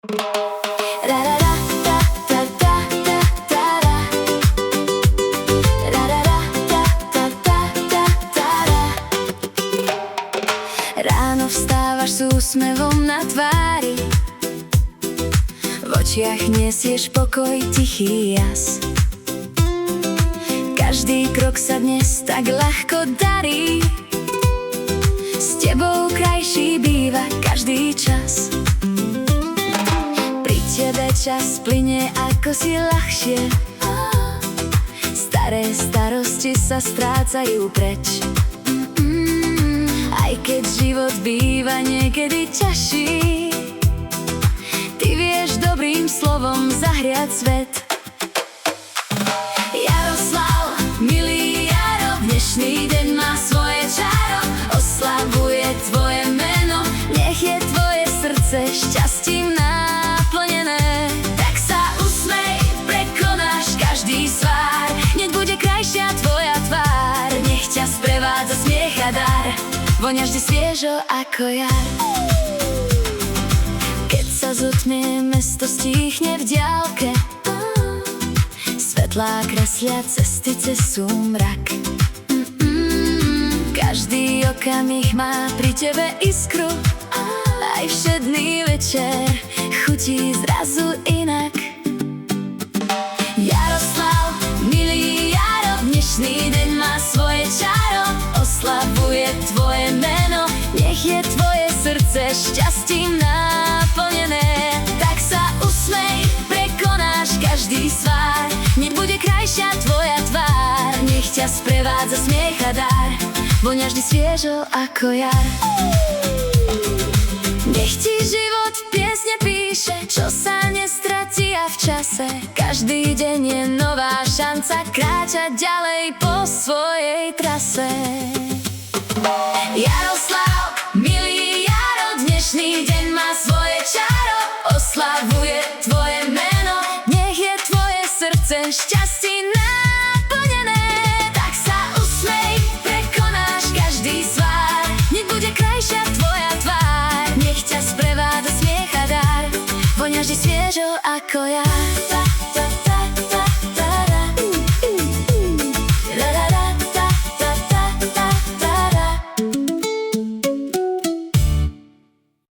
Ráno vstávaš s úsmevom na tvári, v očiach nesieš pokoj, tichý jas. Každý krok sa dnes tak ľahko darí, s tebou krajší býva každý čas. Pri tebe čas plynie ako si ľahšie, staré starosti sa strácajú preč. Aj keď život býva niekedy ťažší, ty vieš dobrým slovom zahriať svet. Jaroslav, milý Jaro, dnešný deň má svoje čaro, oslavuje tvoje meno, nech je tvoje srdce šťastím naplnené. Tak sa usmej, prekonáš každý svár, hneď bude krajšia tvoja tvár, nech ťa sprevádza smiech a dar, voňaš vždy sviežo ako jar. Keď sa zotmie, mesto stíchne v diaľke, svetlá kreslia cesty cez súmrak. Každý okamih má pri tebe iskru, aj všedný večer chutí zrazu inak. Jaroslav, milý Jaro, dnešný deň má svoje čaro, oslavuje tvoje meno, nech je tvoje srdce šťastím naplnené. Tak sa usmej, prekonáš každý svár, hneď bude krajšia tvoja tvár, nech ťa sprevádza smiech a dar, voňaš vždy sviežo ako jar. Nech ti život piesne píše, čo sa nestratí a v čase každý deň je nová šanca kráčať ďalej po svojej trase. Jaroslav, milý Jaro, dnešný deň má svoje čaro, oslavuje tvoje meno, nech je tvoje srdce šťastím naplnené. Tak sa usmej, prekonáš každý svár, hneď bude krajšia tvoja tvár, nech ťa sprevádza smiech a dar, voňaš vždy sviežo ako jar.